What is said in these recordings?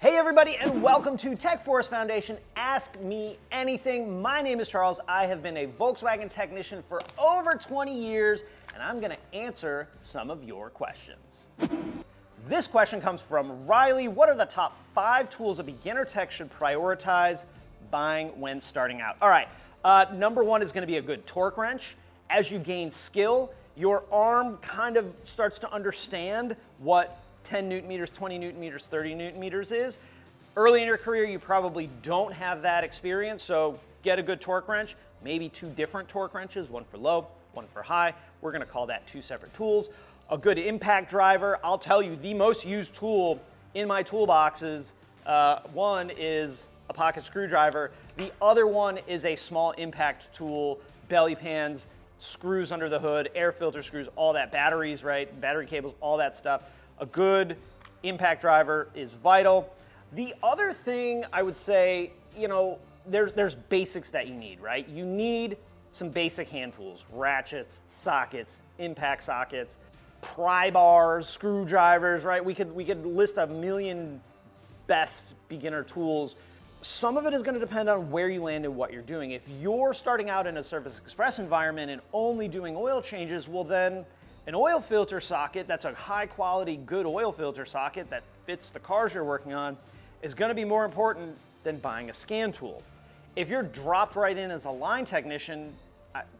Hey everybody, and welcome to TechForce Foundation Ask Me Anything. My name is Charles. I have been a Volkswagen technician for over 20 years, and I'm gonna answer some of your questions. This question comes from Riley. What are the top 5 tools a beginner tech should prioritize buying when starting out? All right, number 1 is gonna be a good torque wrench. As you gain skill, your arm kind of starts to understand what 10 newton meters, 20 newton meters, 30 newton meters is. Early in your career, you probably don't have that experience, so get a good torque wrench, maybe 2 different torque wrenches, one for low, one for high. We're gonna call that 2 separate tools. A good impact driver. I'll tell you, the most used tool in my toolboxes, one is a pocket screwdriver. The other one is a small impact tool, belly pans, screws under the hood, air filter screws, all that, batteries, right? Battery cables, all that stuff. A good impact driver is vital. The other thing I would say, there's basics that you need, right? You need some basic hand tools, ratchets, sockets, impact sockets, pry bars, screwdrivers, right? We could list a million best beginner tools. Some of it is going to depend on where you land and what you're doing. If you're starting out in a Service Express environment and only doing oil changes, well then an oil filter socket that's a high quality, good oil filter socket that fits the cars you're working on is going to be more important than buying a scan tool. If you're dropped right in as a line technician,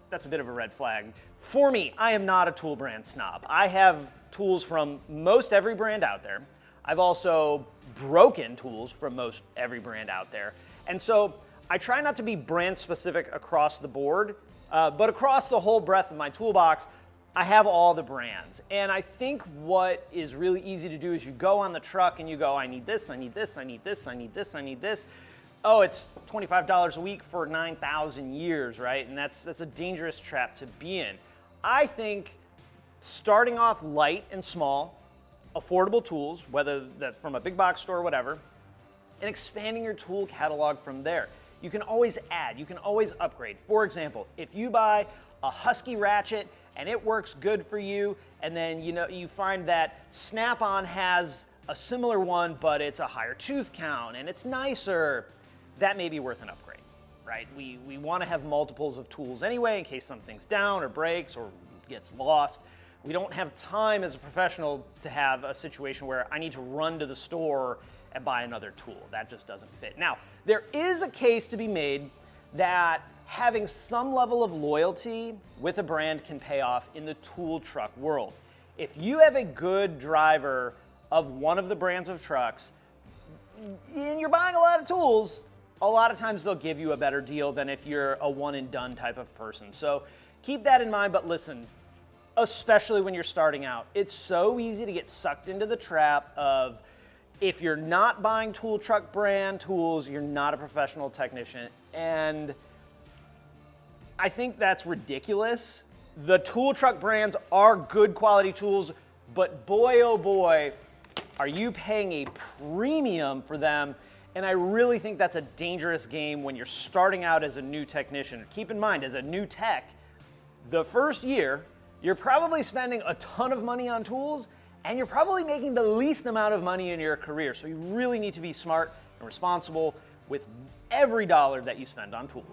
that's a bit of a red flag. For me, I am not a tool brand snob. I have tools from most every brand out there. I've also broken tools from most every brand out there. And so I try not to be brand specific across the board, but across the whole breadth of my toolbox, I have all the brands. And I think what is really easy to do is you go on the truck and you go, I need this, I need this, I need this, I need this, I need this. Oh, it's $25 a week for 9,000 years, right? And that's a dangerous trap to be in. I think starting off light and small, affordable tools, whether that's from a big box store or whatever, and expanding your tool catalog from there. You can always add, you can always upgrade. For example, if you buy a Husky ratchet and it works good for you, and then you find that Snap-on has a similar one, but it's a higher tooth count and it's nicer, that may be worth an upgrade, right? We want to have multiples of tools anyway in case something's down or breaks or gets lost. We don't have time as a professional to have a situation where I need to run to the store and buy another tool. That just doesn't fit. Now, there is a case to be made that having some level of loyalty with a brand can pay off in the tool truck world. If you have a good driver of one of the brands of trucks and you're buying a lot of tools, a lot of times they'll give you a better deal than if you're a one and done type of person. So keep that in mind, but listen, especially when you're starting out, it's so easy to get sucked into the trap of if you're not buying tool truck brand tools, you're not a professional technician. And I think that's ridiculous. The tool truck brands are good quality tools, but boy, oh boy, are you paying a premium for them. And I really think that's a dangerous game when you're starting out as a new technician. Keep in mind, as a new tech, the first year, you're probably spending a ton of money on tools, and you're probably making the least amount of money in your career. So you really need to be smart and responsible with every dollar that you spend on tools.